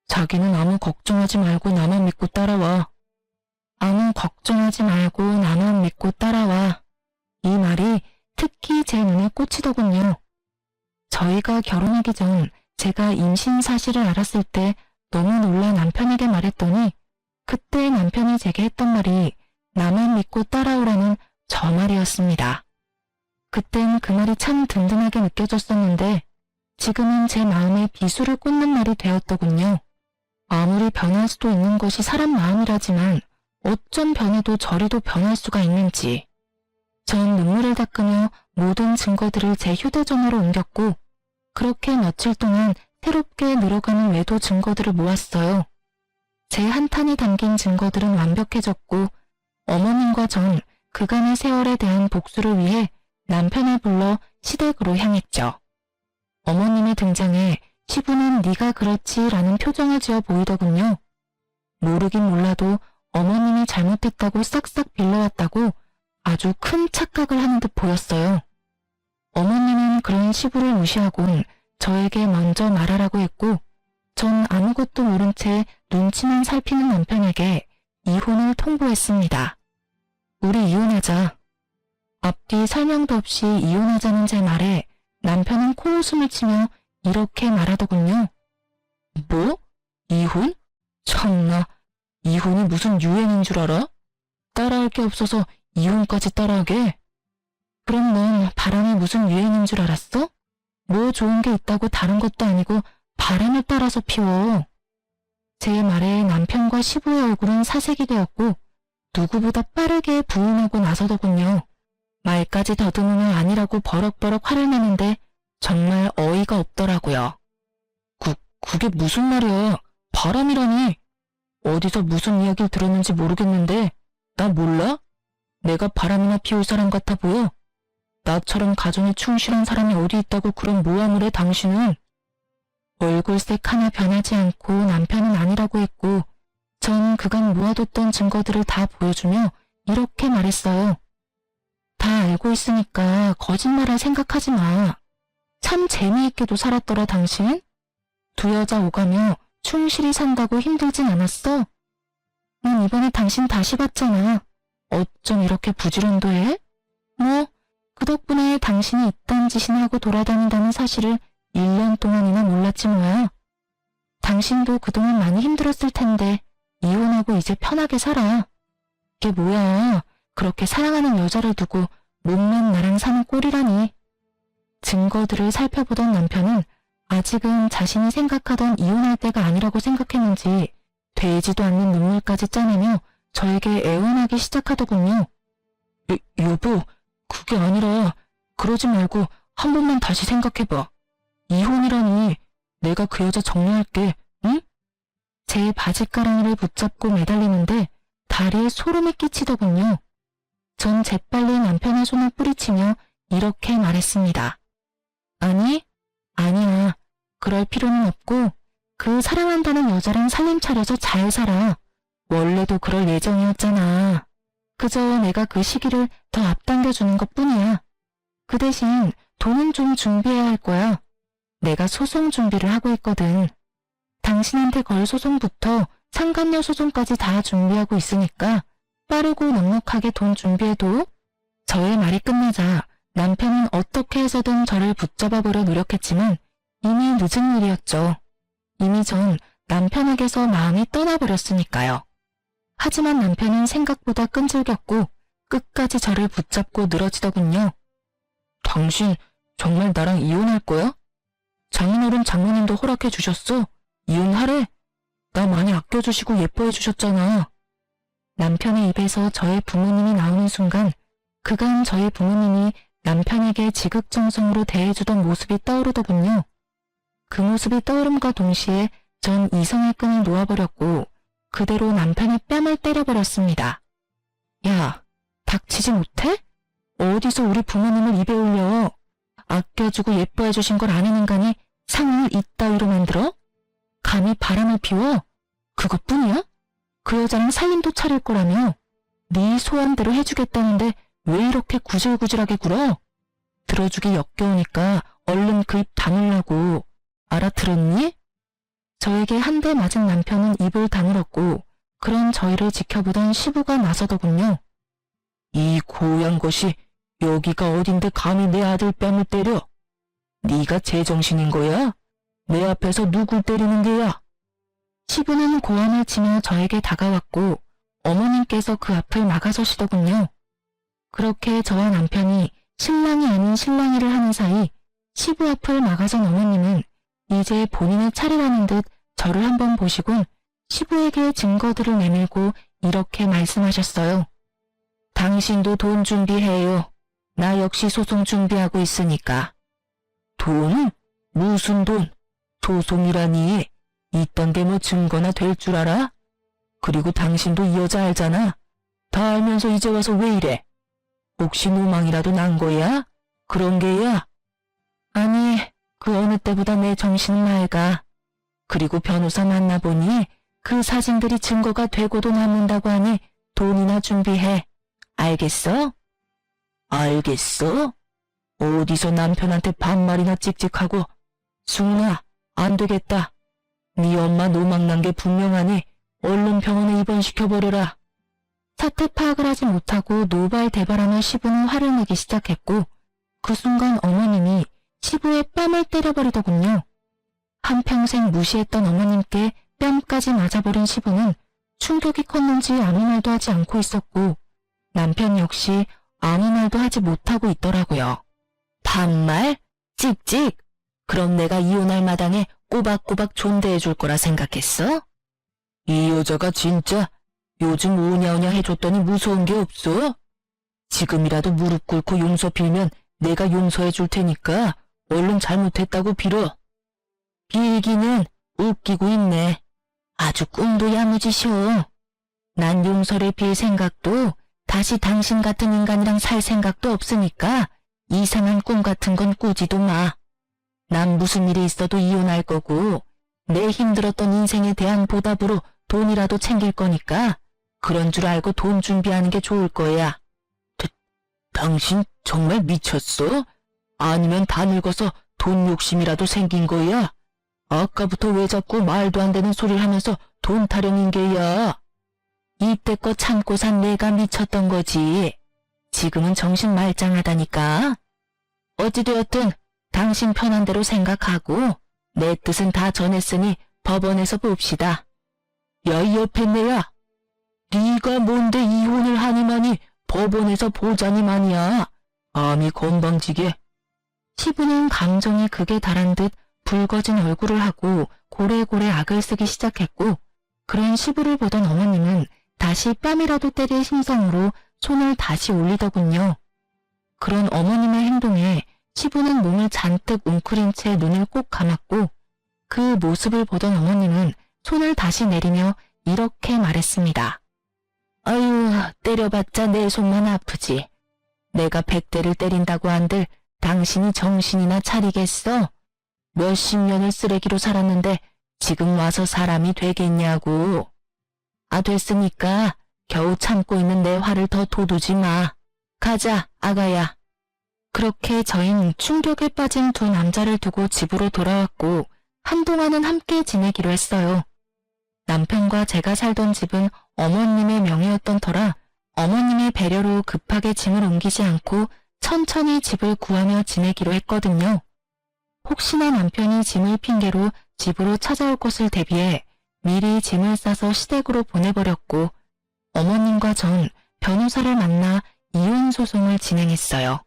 자기는 아무 걱정하지 말고 나만 믿고 따라와. 아무 걱정하지 말고 나만 믿고 따라와. 이 말이 특히 제 눈에 꽂히더군요. 저희가 결혼하기 전 제가 임신 사실을 알았을 때 너무 놀라 남편에게 말했더니 그때 남편이 제게 했던 말이 나만 믿고 따라오라는 저 말이었습니다. 그땐 그 말이 참 든든하게 느껴졌었는데 지금은 제 마음에 비수를 꽂는 말이 되었더군요. 아무리 변할 수도 있는 것이 사람 마음이라지만 어쩜 변해도 저리도 변할 수가 있는지. 전 눈물을 닦으며 모든 증거들을 제 휴대전화로 옮겼고 그렇게 며칠 동안 새롭게 늘어가는 외도 증거들을 모았어요. 제 한탄이 담긴 증거들은 완벽해졌고 어머님과 전 그간의 세월에 대한 복수를 위해 남편을 불러 시댁으로 향했죠. 어머님의 등장에 시부는 네가 그렇지 라는 표정을 지어 보이더군요. 모르긴 몰라도 어머님이 잘못했다고 싹싹 빌려왔다고 아주 큰 착각을 하는 듯 보였어요. 어머님은 그런 시부를 무시하곤 저에게 먼저 말하라고 했고 전 아무것도 모른 채 눈치만 살피는 남편에게 이혼을 통보했습니다. 우리 이혼하자. 앞뒤 설명도 없이 이혼하자는 제 말에 남편은 코웃음을 치며 이렇게 말하더군요. 뭐? 이혼? 참나, 이혼이 무슨 유행인 줄 알아? 따라할 게 없어서 이혼까지 따라하게? 그럼 넌 바람이 무슨 유행인 줄 알았어? 뭐 좋은 게 있다고 다른 것도 아니고 바람을 따라서 피워. 제 말에 남편과 시부의 얼굴은 사색이 되었고 누구보다 빠르게 부인하고 나서더군요. 말까지 더듬으며 아니라고 버럭버럭 화를 내는데 정말 어이가 없더라고요. 그게 무슨 말이야? 바람이라니. 어디서 무슨 이야기를 들었는지 모르겠는데 나 몰라? 내가 바람이나 피울 사람 같아 보여? 나처럼 가정에 충실한 사람이 어디 있다고 그런 모함을 해 당신은? 얼굴색 하나 변하지 않고 남편은 아니라고 했고 전 그간 모아뒀던 증거들을 다 보여주며 이렇게 말했어요. 다 알고 있으니까 거짓말할 생각하지 마. 참 재미있게도 살았더라 당신. 두 여자 오가며 충실히 산다고 힘들진 않았어? 난 이번에 당신 다시 봤잖아. 어쩜 이렇게 부지런도 해? 뭐, 그 덕분에 당신이 이딴 짓이나 하고 돌아다닌다는 사실을 1년 동안이나 몰랐지 뭐야. 당신도 그동안 많이 힘들었을 텐데 이혼하고 이제 편하게 살아. 이게 뭐야. 그렇게 사랑하는 여자를 두고 몸만 나랑 사는 꼴이라니. 증거들을 살펴보던 남편은 아직은 자신이 생각하던 이혼할 때가 아니라고 생각했는지 되지도 않는 눈물까지 짜내며 저에게 애원하기 시작하더군요. 여보, 그게 아니라 그러지 말고 한 번만 다시 생각해봐. 이혼이라니. 내가 그 여자 정리할게, 응? 제 바지가랑이를 붙잡고 매달리는데 다리에 소름이 끼치더군요. 전 재빨리 남편의 손을 뿌리치며 이렇게 말했습니다. 아니, 아니야. 그럴 필요는 없고 그 사랑한다는 여자랑 살림 차려서 잘 살아. 원래도 그럴 예정이었잖아. 그저 내가 그 시기를 더 앞당겨주는 것뿐이야. 그 대신 돈은 좀 준비해야 할 거야. 내가 소송 준비를 하고 있거든. 당신한테 걸 소송부터 상간녀 소송까지 다 준비하고 있으니까 빠르고 넉넉하게 돈 준비해도. 저의 말이 끝나자 남편은 어떻게 해서든 저를 붙잡아보려 노력했지만 이미 늦은 일이었죠. 이미 전 남편에게서 마음이 떠나버렸으니까요. 하지만 남편은 생각보다 끈질겼고 끝까지 저를 붙잡고 늘어지더군요. 당신 정말 나랑 이혼할 거야? 장인어른 장모님도 허락해 주셨어. 이혼하래. 나 많이 아껴주시고 예뻐해 주셨잖아. 남편의 입에서 저의 부모님이 나오는 순간 그간 저희 부모님이 남편에게 지극정성으로 대해주던 모습이 떠오르더군요. 그 모습이 떠오름과 동시에 전 이성의 끈을 놓아버렸고 그대로 남편의 뺨을 때려버렸습니다. 야, 닥치지 못해? 어디서 우리 부모님을 입에 올려? 아껴주고 예뻐해주신 걸 아는 인간이 상을 이따위로 만들어? 감히 바람을 피워? 그것뿐이야? 그 여자랑 살림도 차릴 거라며? 네 소원대로 해주겠다는데 왜 이렇게 구질구질하게 굴어? 들어주기 역겨우니까 얼른 그 입 다물라고. 알아들었니? 저에게 한 대 맞은 남편은 입을 다물었고 그런 저희를 지켜보던 시부가 나서더군요. 이 고얀 것이 여기가 어딘데 감히 내 아들 뺨을 때려? 네가 제정신인 거야? 내 앞에서 누굴 때리는 게야? 시부는 고함을 치며 저에게 다가왔고 어머님께서 그 앞을 막아서시더군요. 그렇게 저와 남편이 신랑이 아닌 신랑이를 하는 사이 시부 앞을 막아선 어머님은 이제 본인의 차례라는 듯 저를 한번 보시곤 시부에게 증거들을 내밀고 이렇게 말씀하셨어요. 당신도 돈 준비해요. 나 역시 소송 준비하고 있으니까. 돈? 무슨 돈? 소송이라니. 이딴 게 뭐 증거나 될 줄 알아? 그리고 당신도 이 여자 알잖아. 다 알면서 이제 와서 왜 이래? 혹시 노망이라도 난 거야? 그런 게야? 아니, 그 어느 때보다 내 정신은 맑아. 그리고 변호사 만나보니 그 사진들이 증거가 되고도 남는다고 하니 돈이나 준비해. 알겠어? 알겠어? 어디서 남편한테 반말이나 찍찍하고. 승훈아, 안 되겠다. 네 엄마 노망난 게 분명하니 얼른 병원에 입원시켜버려라. 사태 파악을 하지 못하고 노발대발하며 시부는 화를 내기 시작했고 그 순간 어머님이 시부의 뺨을 때려버리더군요. 한평생 무시했던 어머님께 뺨까지 맞아버린 시부는 충격이 컸는지 아무 말도 하지 않고 있었고 남편 역시 아무 말도 하지 못하고 있더라고요. 반말? 찍찍? 그럼 내가 이혼할 마당에 꼬박꼬박 존대해줄 거라 생각했어? 이 여자가 진짜 요즘 오냐오냐 해줬더니 무서운 게 없어? 지금이라도 무릎 꿇고 용서 빌면 내가 용서해 줄 테니까 얼른 잘못했다고 빌어. 빌기는 웃기고 있네. 아주 꿈도 야무지셔. 난 용서를 빌 생각도 다시 당신 같은 인간이랑 살 생각도 없으니까 이상한 꿈 같은 건 꾸지도 마. 난 무슨 일이 있어도 이혼할 거고 내 힘들었던 인생에 대한 보답으로 돈이라도 챙길 거니까 그런 줄 알고 돈 준비하는 게 좋을 거야. 당신 정말 미쳤어? 아니면 다 늙어서 돈 욕심이라도 생긴 거야? 아까부터 왜 자꾸 말도 안 되는 소리를 하면서 돈 타령인 게야? 이때껏 참고 산 내가 미쳤던 거지. 지금은 정신 말짱하다니까. 어찌되었든 당신 편한 대로 생각하고 내 뜻은 다 전했으니 법원에서 봅시다. 야, 이 옆에 내야. 네가 뭔데 이혼을 하니마니 법원에서 보자니만이야. 암이 건방지게. 시부는 감정이 극에 달한 듯 붉어진 얼굴을 하고 고래고래 악을 쓰기 시작했고 그런 시부를 보던 어머님은 다시 뺨이라도 때릴 심성으로 손을 다시 올리더군요. 그런 어머님의 행동에 시부는 몸을 잔뜩 웅크린 채 눈을 꼭 감았고 그 모습을 보던 어머님은 손을 다시 내리며 이렇게 말했습니다. 아유, 때려봤자 내 손만 아프지. 내가 100대를 때린다고 한들 당신이 정신이나 차리겠어? 몇십 년을 쓰레기로 살았는데 지금 와서 사람이 되겠냐고. 아, 됐으니까 겨우 참고 있는 내 화를 더 돋우지 마. 가자, 아가야. 그렇게 저희는 충격에 빠진 두 남자를 두고 집으로 돌아왔고 한동안은 함께 지내기로 했어요. 남편과 제가 살던 집은 어머님의 명의였던 터라 어머님의 배려로 급하게 짐을 옮기지 않고 천천히 집을 구하며 지내기로 했거든요. 혹시나 남편이 짐을 핑계로 집으로 찾아올 것을 대비해 미리 짐을 싸서 시댁으로 보내버렸고 어머님과 전 변호사를 만나 이혼 소송을 진행했어요.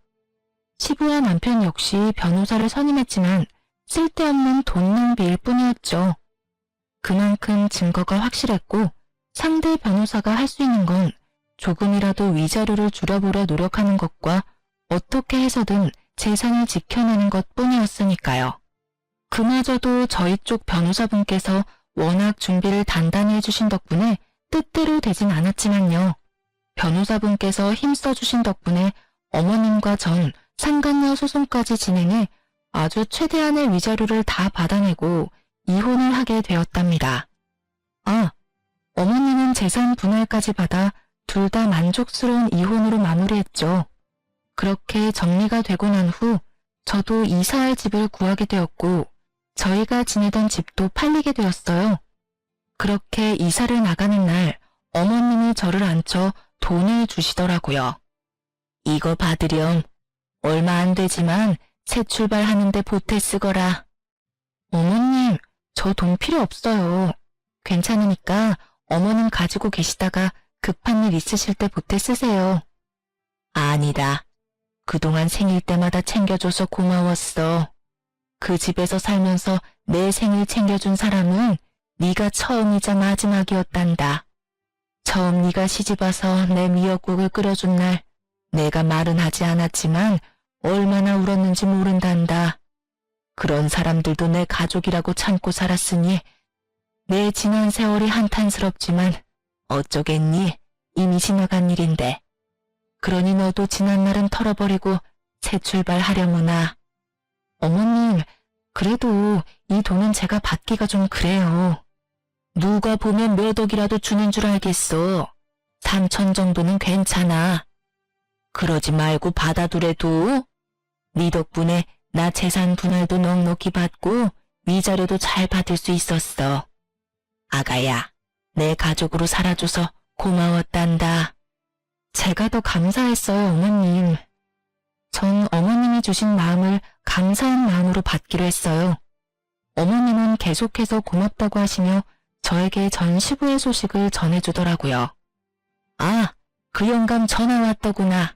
시부와 남편 역시 변호사를 선임했지만 쓸데없는 돈 낭비일 뿐이었죠. 그만큼 증거가 확실했고 상대 변호사가 할 수 있는 건 조금이라도 위자료를 줄여보려 노력하는 것과 어떻게 해서든 재산을 지켜내는 것뿐이었으니까요. 그마저도 저희 쪽 변호사분께서 워낙 준비를 단단히 해주신 덕분에 뜻대로 되진 않았지만요. 변호사분께서 힘써주신 덕분에 어머님과 전 상간녀 소송까지 진행해 아주 최대한의 위자료를 다 받아내고 이혼을 하게 되었답니다. 아, 어머님은 재산 분할까지 받아 둘 다 만족스러운 이혼으로 마무리했죠. 그렇게 정리가 되고 난 후 저도 이사할 집을 구하게 되었고 저희가 지내던 집도 팔리게 되었어요. 그렇게 이사를 나가는 날 어머님이 저를 앉혀 돈을 주시더라고요. 이거 받으렴. 얼마 안 되지만 새 출발하는데 보태 쓰거라. 어머님, 저 돈 필요 없어요. 괜찮으니까 어머님 가지고 계시다가 급한 일 있으실 때 보태 쓰세요. 아니다. 그동안 생일 때마다 챙겨줘서 고마웠어. 그 집에서 살면서 내 생일 챙겨준 사람은 네가 처음이자 마지막이었단다. 처음 네가 시집와서 내 미역국을 끓여준 날 내가 말은 하지 않았지만 얼마나 울었는지 모른단다. 그런 사람들도 내 가족이라고 참고 살았으니 내 지난 세월이 한탄스럽지만 어쩌겠니? 이미 지나간 일인데. 그러니 너도 지난 날은 털어버리고 새 출발하려무나. 어머님, 그래도 이 돈은 제가 받기가 좀 그래요. 누가 보면 몇 억이라도 주는 줄 알겠어. 3천 정도는 괜찮아. 그러지 말고 받아두래도. 네 덕분에 나 재산 분할도 넉넉히 받고 위자료도 잘 받을 수 있었어. 아가야, 내 가족으로 살아줘서 고마웠단다. 제가 더 감사했어요, 어머님. 전 어머님이 주신 마음을 감사한 마음으로 받기로 했어요. 어머님은 계속해서 고맙다고 하시며 저에게 전 시부의 소식을 전해주더라고요. 아, 그 영감 전화 왔더구나.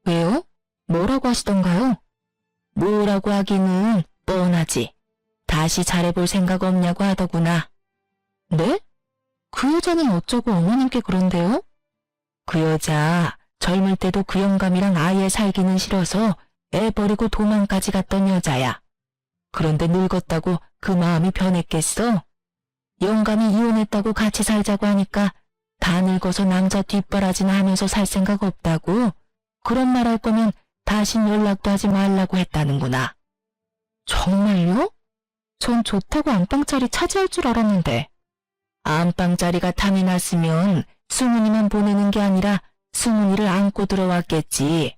왜요? 뭐라고 하시던가요? 뭐라고 하기는 뻔하지. 다시 잘해볼 생각 없냐고 하더구나. 네? 그 여자는 어쩌고 어머님께 그런데요? 그 여자 젊을 때도 그 영감이랑 아예 살기는 싫어서 애 버리고 도망까지 갔던 여자야. 그런데 늙었다고 그 마음이 변했겠어? 영감이 이혼했다고 같이 살자고 하니까 다 늙어서 남자 뒷바라지나 하면서 살 생각 없다고? 그런 말 할 거면 다신 연락도 하지 말라고 했다는구나. 정말요? 전 좋다고 안방자리 차지할 줄 알았는데. 안방자리가 탐이 났으면 수문이만 보내는 게 아니라 수문이를 안고 들어왔겠지.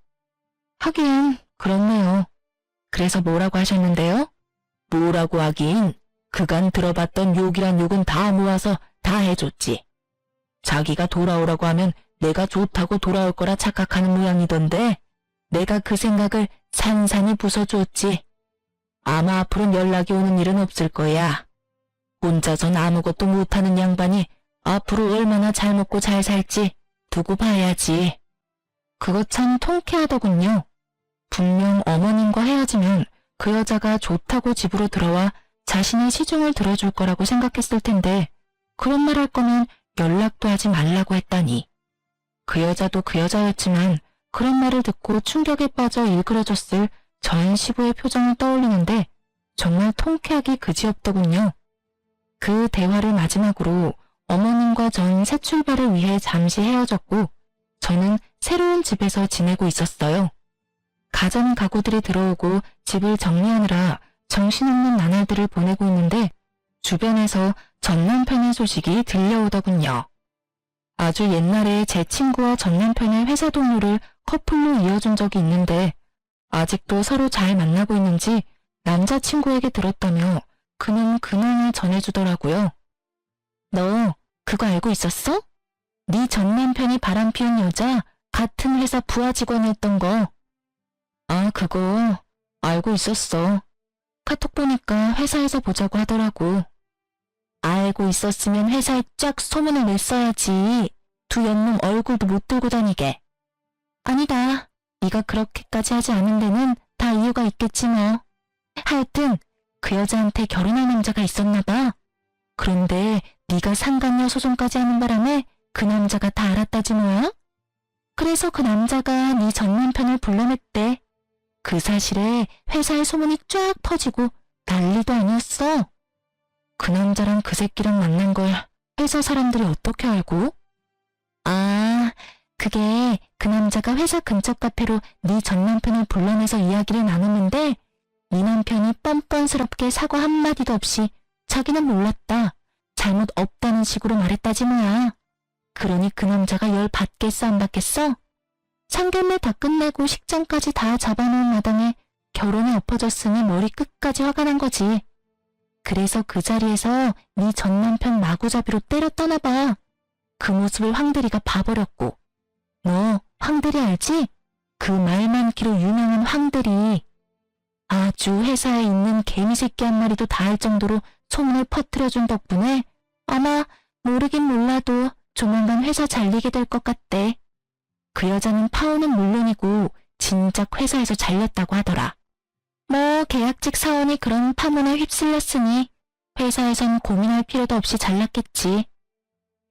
하긴 그렇네요. 그래서 뭐라고 하셨는데요? 뭐라고 하긴 그간 들어봤던 욕이란 욕은 다 모아서 다 해줬지. 자기가 돌아오라고 하면 내가 좋다고 돌아올 거라 착각하는 모양이던데 내가 그 생각을 산산이 부숴줬지. 아마 앞으로는 연락이 오는 일은 없을 거야. 혼자선 아무것도 못하는 양반이 앞으로 얼마나 잘 먹고 잘 살지 두고 봐야지. 그거 참 통쾌하더군요. 분명 어머님과 헤어지면 그 여자가 좋다고 집으로 들어와 자신의 시중을 들어줄 거라고 생각했을 텐데 그런 말 할 거면 연락도 하지 말라고 했다니. 그 여자도 그 여자였지만 그런 말을 듣고 충격에 빠져 일그러졌을 전 시부의 표정을 떠올리는데 정말 통쾌하기 그지없더군요. 그 대화를 마지막으로 어머님과 전 새 출발을 위해 잠시 헤어졌고 저는 새로운 집에서 지내고 있었어요. 가전 가구들이 들어오고 집을 정리하느라 정신없는 나날들을 보내고 있는데 주변에서 전 남편의 소식이 들려오더군요. 아주 옛날에 제 친구와 전 남편의 회사 동료를 커플로 이어준 적이 있는데 아직도 서로 잘 만나고 있는지 남자친구에게 들었다며 그는 근황을 전해주더라고요. 너 그거 알고 있었어? 네 전 남편이 바람피운 여자 같은 회사 부하 직원이었던 거. 아, 그거 알고 있었어. 카톡 보니까 회사에서 보자고 하더라고. 알고 있었으면 회사에 쫙 소문을 냈어야지. 두 연놈 얼굴도 못 들고 다니게. 아니다. 네가 그렇게까지 하지 않은 데는 다 이유가 있겠지 뭐. 하여튼 그 여자한테 결혼할 남자가 있었나 봐. 그런데 네가 상간녀 소송까지 하는 바람에 그 남자가 다 알았다지 뭐야? 그래서 그 남자가 네 전 남편을 불러냈대. 그 사실에 회사에 소문이 쫙 퍼지고 난리도 아니었어. 그 남자랑 그 새끼랑 만난 걸 회사 사람들이 어떻게 알고? 아, 그게 그 남자가 회사 근처 카페로 네 전 남편을 불러내서 이야기를 나눴는데 네 남편이 뻔뻔스럽게 사과 한마디도 없이 자기는 몰랐다. 잘못 없다는 식으로 말했다지 뭐야. 그러니 그 남자가 열 받겠어 안 받겠어? 상견례 다 끝내고 식장까지 다 잡아놓은 마당에 결혼이 엎어졌으니 머리 끝까지 화가 난 거지. 그래서 그 자리에서 네 전 남편 마구잡이로 때려 떠나봐. 그 모습을 황대리가 봐버렸고. 너 황대리 알지? 그 말 많기로 유명한 황대리. 아주 회사에 있는 개미새끼 한 마리도 다 알 정도로 소문을 퍼뜨려준 덕분에 아마 모르긴 몰라도 조만간 회사 잘리게 될 것 같대. 그 여자는 파혼은 물론이고 진작 회사에서 잘렸다고 하더라. 뭐 계약직 사원이 그런 파문에 휩쓸렸으니 회사에선 고민할 필요도 없이 잘났겠지.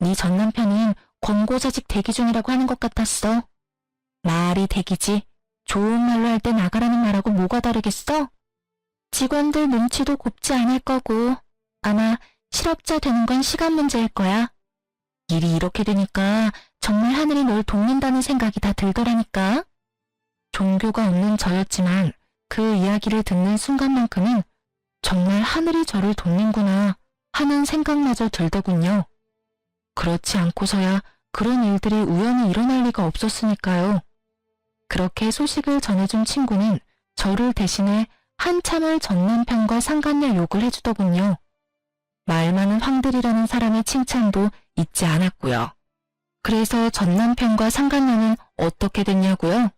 네 전 남편은 권고자직 대기 중이라고 하는 것 같았어. 말이 대기지. 좋은 말로 할 때 나가라는 말하고 뭐가 다르겠어? 직원들 눈치도 곱지 않을 거고 아마 실업자 되는 건 시간 문제일 거야. 일이 이렇게 되니까 정말 하늘이 널 돕는다는 생각이 다 들더라니까. 종교가 없는 저였지만 그 이야기를 듣는 순간만큼은 정말 하늘이 저를 돕는구나 하는 생각마저 들더군요. 그렇지 않고서야 그런 일들이 우연히 일어날 리가 없었으니까요. 그렇게 소식을 전해준 친구는 저를 대신해 한참을 전 남편과 상간녀 욕을 해주더군요. 말 많은 황들이라는 사람의 칭찬도 잊지 않았고요. 그래서 전 남편과 상간녀는 어떻게 됐냐고요?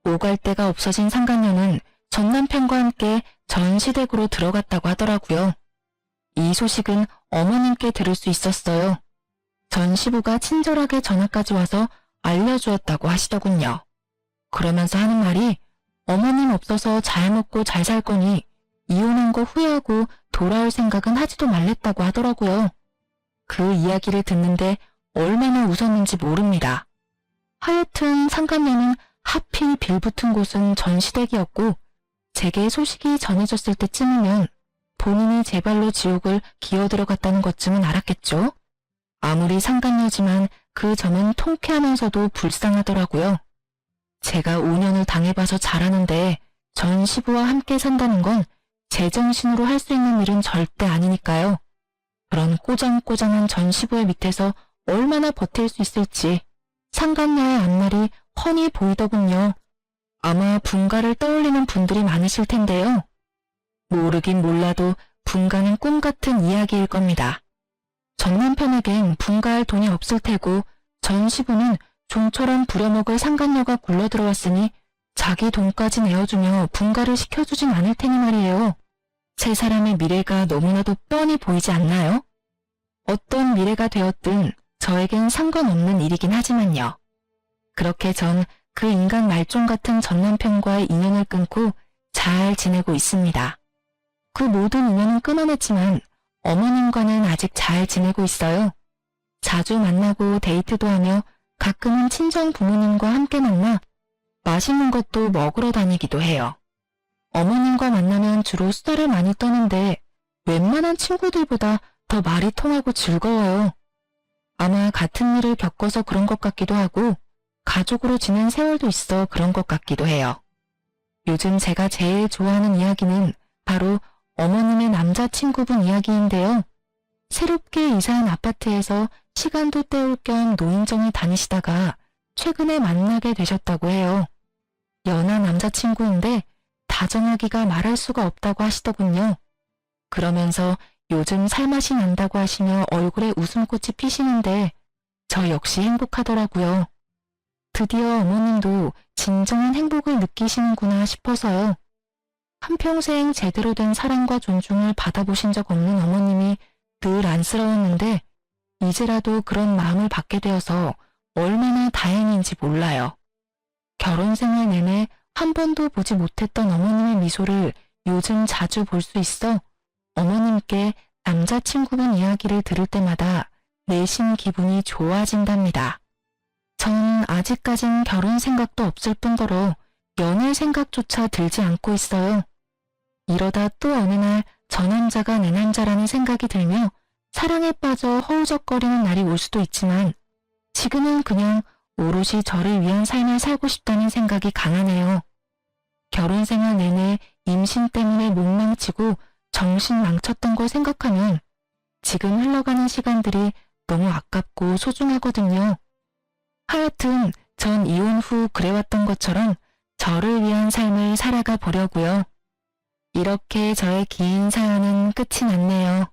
오갈 데가 없어진 상간녀는 전 남편과 함께 전시댁으로 들어갔다고 하더라고요. 이 소식은 어머님께 들을 수 있었어요. 전 시부가 친절하게 전화까지 와서 알려주었다고 하시더군요. 그러면서 하는 말이 어머님 없어서 잘 먹고 잘 살 거니 이혼한 거 후회하고 돌아올 생각은 하지도 말랬다고 하더라고요. 그 이야기를 듣는데 얼마나 웃었는지 모릅니다. 하여튼 상간녀는 하필 빌붙은 곳은 전시댁이었고 제게 소식이 전해졌을 때쯤이면 본인이 제 발로 지옥을 기어들어갔다는 것쯤은 알았겠죠. 아무리 상간녀지만 그 점은 통쾌하면서도 불쌍하더라고요. 제가 5년을 당해봐서 잘 아는데 전 시부와 함께 산다는 건 제정신으로 할 수 있는 일은 절대 아니니까요. 그런 꼬장꼬장한 전시부의 밑에서 얼마나 버틸 수 있을지 상간녀의 앞날이 훤히 보이더군요. 아마 분가를 떠올리는 분들이 많으실 텐데요. 모르긴 몰라도 분가는 꿈 같은 이야기일 겁니다. 전 남편에겐 분가할 돈이 없을 테고 전시부는 좀처럼 부려먹을 상간녀가 굴러들어왔으니 자기 돈까지 내어주며 분가를 시켜주진 않을 테니 말이에요. 세 사람의 미래가 너무나도 뻔히 보이지 않나요? 어떤 미래가 되었든 저에겐 상관없는 일이긴 하지만요. 그렇게 전 그 인간 말종 같은 전 남편과의 인연을 끊고 잘 지내고 있습니다. 그 모든 인연은 끊어냈지만 어머님과는 아직 잘 지내고 있어요. 자주 만나고 데이트도 하며 가끔은 친정 부모님과 함께 만나 맛있는 것도 먹으러 다니기도 해요. 어머님과 만나면 주로 수다를 많이 떠는데 웬만한 친구들보다 더 말이 통하고 즐거워요. 아마 같은 일을 겪어서 그런 것 같기도 하고 가족으로 지낸 세월도 있어 그런 것 같기도 해요. 요즘 제가 제일 좋아하는 이야기는 바로 어머님의 남자친구분 이야기인데요. 새롭게 이사한 아파트에서 시간도 때울 겸 노인정에 다니시다가 최근에 만나게 되셨다고 해요. 연하 남자친구인데 다정하기가 말할 수가 없다고 하시더군요. 그러면서 요즘 살맛이 난다고 하시며 얼굴에 웃음꽃이 피시는데 저 역시 행복하더라고요. 드디어 어머님도 진정한 행복을 느끼시는구나 싶어서요. 한평생 제대로 된 사랑과 존중을 받아보신 적 없는 어머님이 늘 안쓰러웠는데 이제라도 그런 마음을 받게 되어서 얼마나 다행인지 몰라요. 결혼 생활 내내 한 번도 보지 못했던 어머님의 미소를 요즘 자주 볼 수 있어 어머님께 남자친구분 이야기를 들을 때마다 내심 기분이 좋아진답니다. 전 아직까진 결혼 생각도 없을 뿐더러 연애 생각조차 들지 않고 있어요. 이러다 또 어느 날 저 남자가 내 남자라는 생각이 들며 사랑에 빠져 허우적거리는 날이 올 수도 있지만 지금은 그냥 오롯이 저를 위한 삶을 살고 싶다는 생각이 강하네요. 결혼 생활 내내 임신 때문에 목망치고 정신 망쳤던 걸 생각하면 지금 흘러가는 시간들이 너무 아깝고 소중하거든요. 하여튼 전 이혼 후 그래왔던 것처럼 저를 위한 삶을 살아가 보려고요. 이렇게 저의 긴 사연은 끝이 났네요.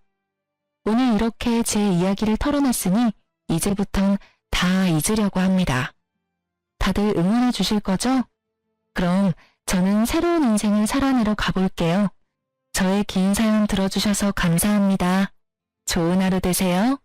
오늘 이렇게 제 이야기를 털어놨으니 이제부턴 다 잊으려고 합니다. 다들 응원해 주실 거죠? 그럼 저는 새로운 인생을 살아내러 가볼게요. 저의 긴 사연 들어주셔서 감사합니다. 좋은 하루 되세요.